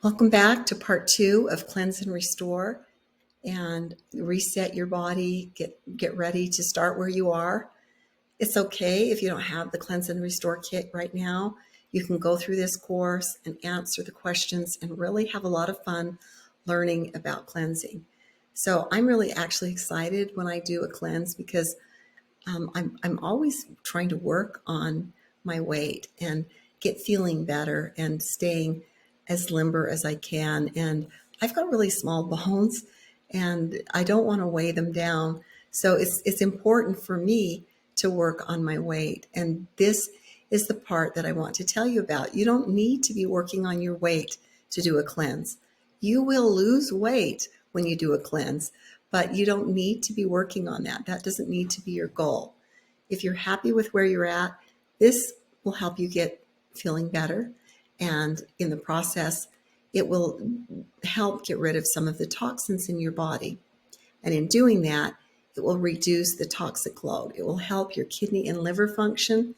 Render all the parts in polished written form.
Welcome back to part 2 of Cleanse and Restore and reset your body. Get ready to start where you are. It's okay if you don't have the Cleanse and Restore kit right now. You can go through this course and answer the questions and really have a lot of fun learning about cleansing. So I'm really actually excited when I do a cleanse because I'm always trying to work on my weight and get feeling better and staying as limber as I can. And I've got really small bones and I don't want to weigh them down. So it's important for me to work on my weight. And this is the part that I want to tell you about. You don't need to be working on your weight to do a cleanse. You will lose weight when you do a cleanse, but you don't need to be working on that. That doesn't need to be your goal. If you're happy with where you're at, this will help you get feeling better. And in the process, it will help get rid of some of the toxins in your body. And in doing that, it will reduce the toxic load. It will help your kidney and liver function.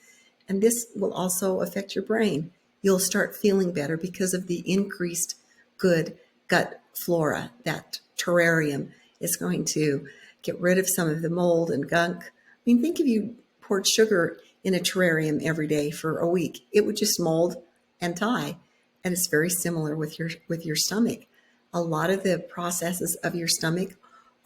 And this will also affect your brain. You'll start feeling better because of the increased good gut flora. That terrarium is going to get rid of some of the mold and gunk. I mean, think if you poured sugar in a terrarium every day for a week, it would just mold and die. And it's very similar with your stomach. A lot of the processes of your stomach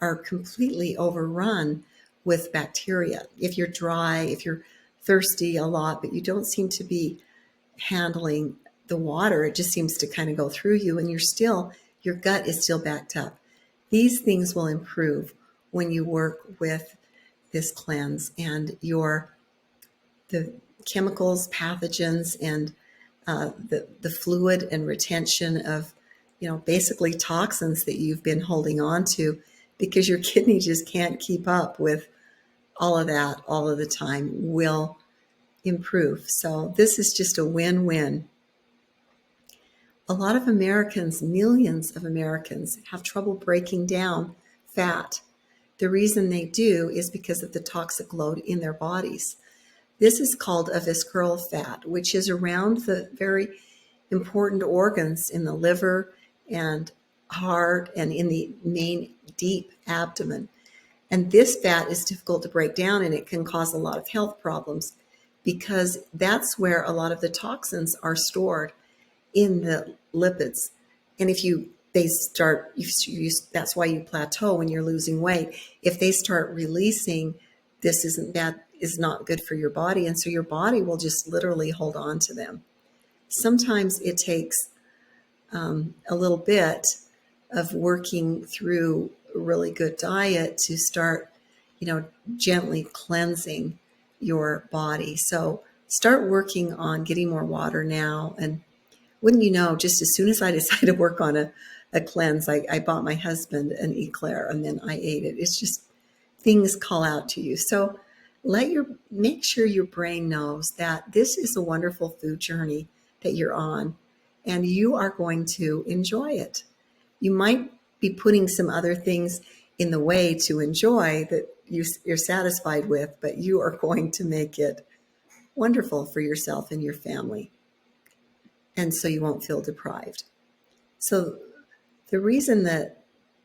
are completely overrun with bacteria. If you're dry, if you're thirsty a lot, but you don't seem to be handling the water, it just seems to kind of go through you and your gut is still backed up. These things will improve when you work with this cleanse and the chemicals, pathogens, and the fluid and retention of, basically toxins that you've been holding on to because your kidney just can't keep up with all of that all of the time will improve. So this is just a win-win. A lot of Americans, millions of Americans, have trouble breaking down fat. The reason they do is because of the toxic load in their bodies. This is called a visceral fat, which is around the very important organs in the liver and heart and in the main deep abdomen. And this fat is difficult to break down and it can cause a lot of health problems because that's where a lot of the toxins are stored in the lipids. And that's why you plateau when you're losing weight. If they start releasing, that is not good for your body. And so your body will just literally hold on to them. Sometimes it takes a little bit of working through a really good diet to start, gently cleansing your body. So start working on getting more water now. And wouldn't you know, just as soon as I decided to work on a cleanse, I bought my husband an eclair and then I ate it. It's just things call out to you. So make sure your brain knows that this is a wonderful food journey that you're on and you are going to enjoy it. You might be putting some other things in the way to enjoy that you're satisfied with, but you are going to make it wonderful for yourself and your family. And so you won't feel deprived. So the reason that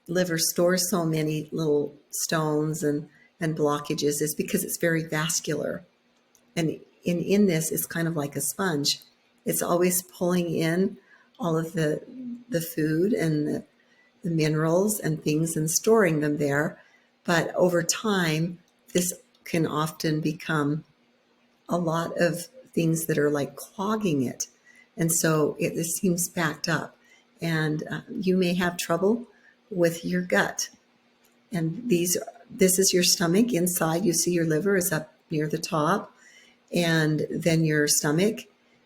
liver stores so many little stones and blockages is because it's very vascular. And in this, it's kind of like a sponge. It's always pulling in all of the food and the minerals and things and storing them there. But over time, this can often become a lot of things that are like clogging it. And so it seems backed up. And you may have trouble with your gut. And this is your stomach. Inside, you see your liver is up near the top. And then your stomach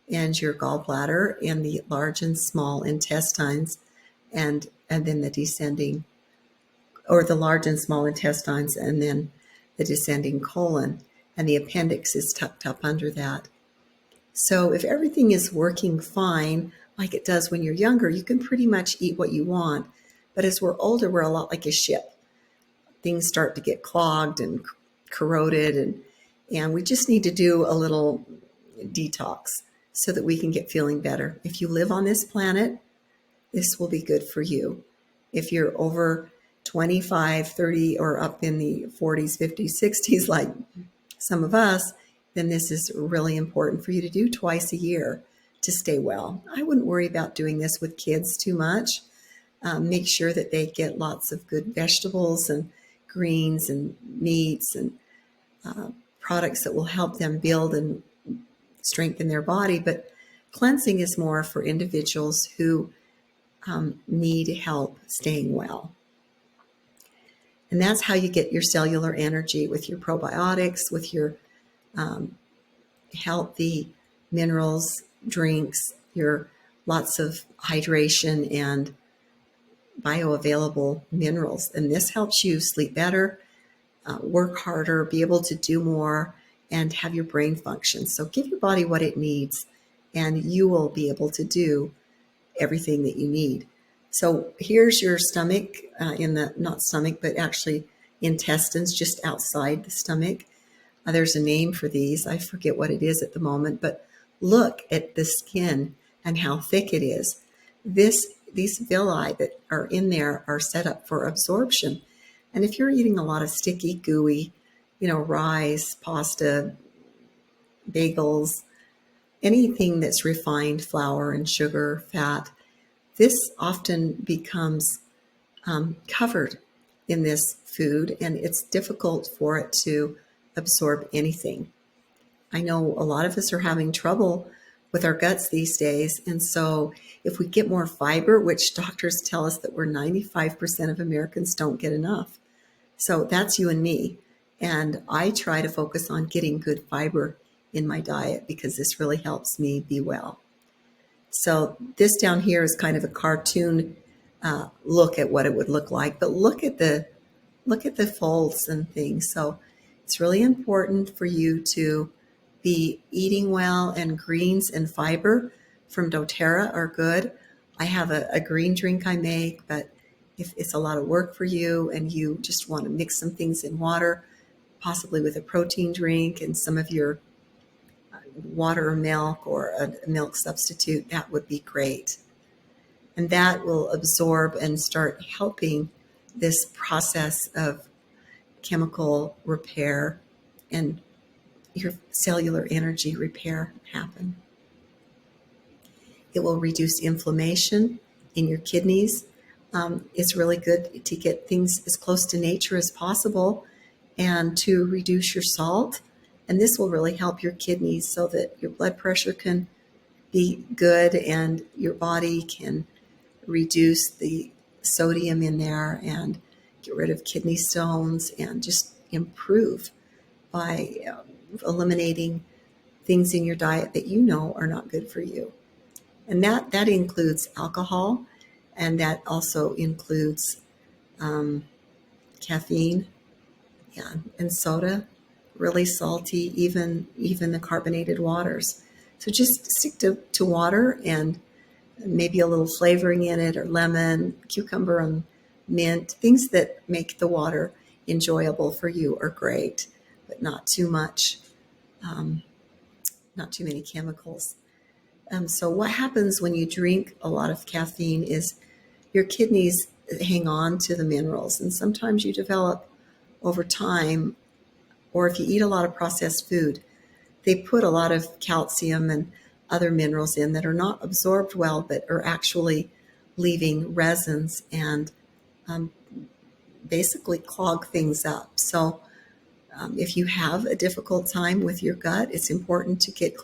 and your gallbladder and the large and small intestines. And then the descending, or the large and small intestines, and then the descending colon. And the appendix is tucked up under that. So if everything is working fine, like it does when you're younger, you can pretty much eat what you want. But as we're older, we're a lot like a ship. Things start to get clogged and corroded, and we just need to do a little detox so that we can get feeling better. If you live on this planet, this will be good for you. If you're over 25, 30, or up in the 40s, 50s, 60s, like some of us, then this is really important for you to do twice a year to stay well. I wouldn't worry about doing this with kids too much. Make sure that they get lots of good vegetables and greens and meats and products that will help them build and strengthen their body. But cleansing is more for individuals who need help staying well. And that's how you get your cellular energy, with your probiotics, with your healthy minerals, drinks, your lots of hydration and bioavailable minerals. And this helps you sleep better, work harder, be able to do more, and have your brain function. So give your body what it needs, and you will be able to do everything that you need. So here's your stomach, not stomach, but actually intestines just outside the stomach. There's a name for these. I forget what it is at the moment, but look at the skin and how thick it is. These villi that are in there are set up for absorption. And if you're eating a lot of sticky, gooey, rice, pasta, bagels, anything that's refined flour and sugar, fat, this often becomes covered in this food, and it's difficult for it to absorb anything. I know a lot of us are having trouble with our guts these days, and so if we get more fiber, which doctors tell us that 95% of Americans don't get enough. So that's you and me. And I try to focus on getting good fiber in my diet because this really helps me be well. So this down here is kind of a cartoon look at what it would look like, but look at the folds and things. So it's really important for you to be eating well, and greens and fiber from doTERRA are good. I have a green drink I make, but if it's a lot of work for you and you just want to mix some things in water, possibly with a protein drink and some of your water or milk or a milk substitute, that would be great. And that will absorb and start helping this process of chemical repair and your cellular energy repair happen. It will reduce inflammation in your kidneys. It's really good to get things as close to nature as possible and to reduce your salt. And this will really help your kidneys so that your blood pressure can be good and your body can reduce the sodium in there and get rid of kidney stones and just improve by eliminating things in your diet that are not good for you. And that includes alcohol, and that also includes caffeine, and soda, really salty, even the carbonated waters. So just stick to water and maybe a little flavoring in it, or lemon, cucumber, and mint. Things that make the water enjoyable for you are great, but not too much, not too many chemicals. So what happens when you drink a lot of caffeine is your kidneys hang on to the minerals, and sometimes you develop over time, or if you eat a lot of processed food, they put a lot of calcium and other minerals in that are not absorbed well, but are actually leaving resins and basically clog things up. So if you have a difficult time with your gut, it's important to get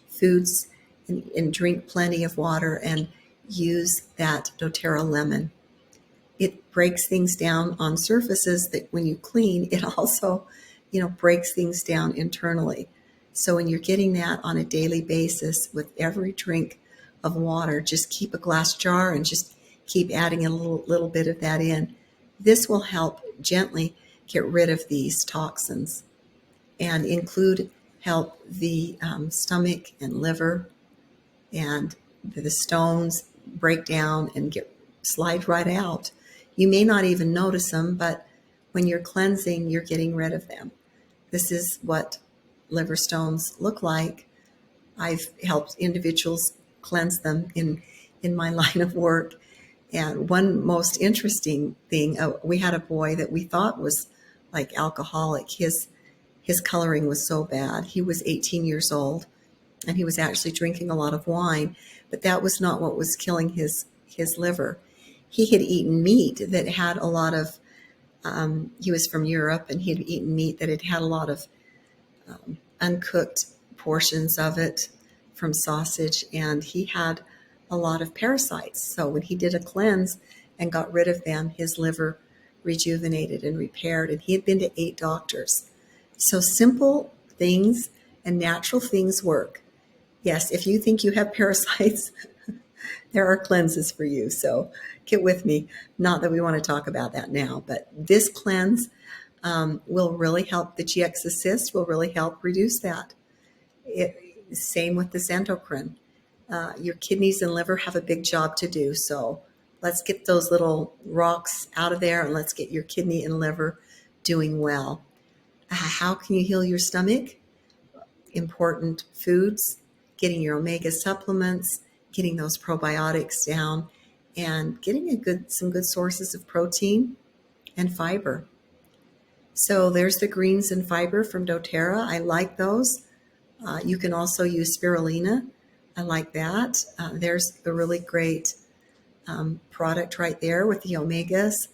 foods and drink plenty of water and use that doTERRA lemon. It breaks things down on surfaces that when you clean, it also, breaks things down internally. So when you're getting that on a daily basis with every drink of water, just keep a glass jar and just keep adding a little bit of that in. This will help gently get rid of these toxins and help the stomach and liver and the stones break down and slide right out. You may not even notice them, but when you're cleansing, you're getting rid of them. This is what liver stones look like. I've helped individuals cleanse them in my line of work. And one most interesting thing, we had a boy that we thought was like alcoholic. His coloring was so bad. He was 18 years old, and he was actually drinking a lot of wine, but that was not what was killing his liver. He had eaten meat that had a lot of, he was from Europe, and he had eaten meat that had a lot of uncooked portions of it from sausage, and he had a lot of parasites. So when he did a cleanse and got rid of them, his liver rejuvenated and repaired, and he had been to 8 doctors. So simple things and natural things work. Yes, if you think you have parasites, there are cleanses for you. So get with me. Not that we want to talk about that now, but this cleanse will really help. The GX Assist will really help reduce that. Same with this endocrine. Your kidneys and liver have a big job to do. So let's get those little rocks out of there, and let's get your kidney and liver doing well. How can you heal your stomach? Important foods, getting your omega supplements, getting those probiotics down, and getting some good sources of protein and fiber. So there's the greens and fiber from doTERRA. I like those. You can also use spirulina. I like that. There's a really great product right there with the omegas,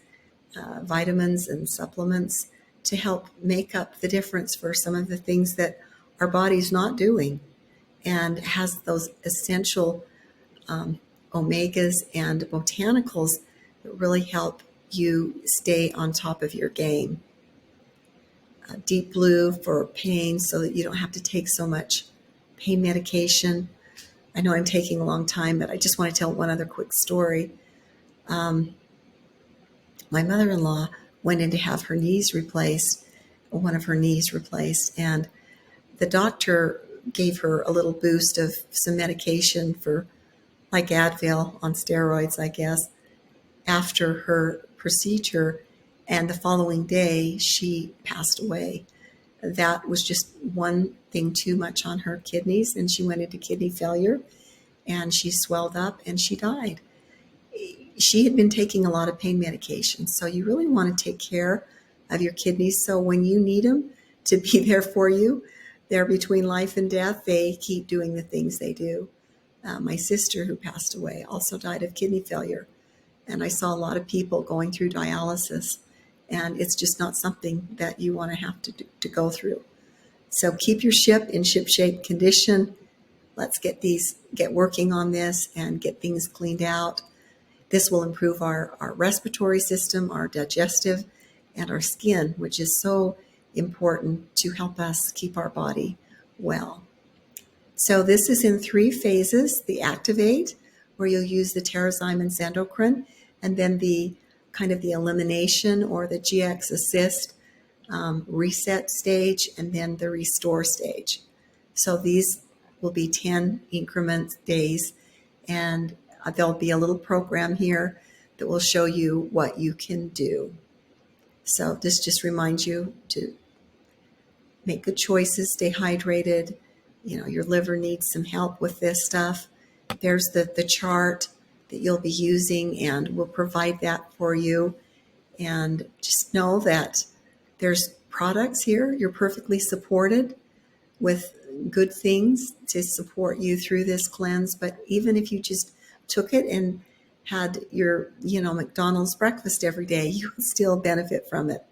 vitamins and supplements to help make up the difference for some of the things that our body's not doing, and has those essential omegas and botanicals that really help you stay on top of your game. Deep Blue for pain, so that you don't have to take so much pain medication. I know I'm taking a long time, but I just want to tell one other quick story. My mother-in-law went in to have her knees replaced, one of her knees replaced, and the doctor gave her a little boost of some medication for, like Advil on steroids, I guess, after her procedure. And the following day, she passed away. That was just one thing too much on her kidneys, and she went into kidney failure, and she swelled up, and she died. She had been taking a lot of pain medication, so you really want to take care of your kidneys. So when you need them to be there for you, they're between life and death, they keep doing the things they do. My sister, who passed away, also died of kidney failure, and I saw a lot of people going through dialysis, and it's just not something that you want to have to go through. So keep your ship in ship-shape condition. Let's get working on this and get things cleaned out. This will improve our respiratory system, our digestive, and our skin, which is so important to help us keep our body well. So this is in 3 phases: the activate, where you'll use the Terrazyme and Endocrine, and then the kind of the elimination or the GX Assist reset stage, and then the restore stage. So these will be 10 increment days, and there'll be a little program here that will show you what you can do. So this just reminds you to make good choices, stay hydrated. You know, your liver needs some help with this stuff. There's the chart that you'll be using, and we'll provide that for you. And just know that there's products here. You're perfectly supported with good things to support you through this cleanse. But even if you just took it and had your, McDonald's breakfast every day, you would still benefit from it.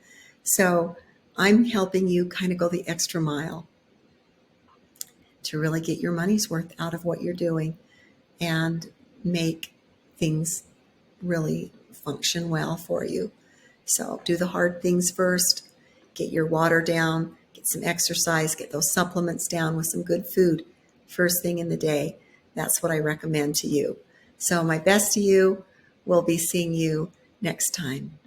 So I'm helping you kind of go the extra mile to really get your money's worth out of what you're doing and make things really function well for you. So do the hard things first. Get your water down, get some exercise, get those supplements down with some good food first thing in the day. That's what I recommend to you. So my best to you. We'll be seeing you next time.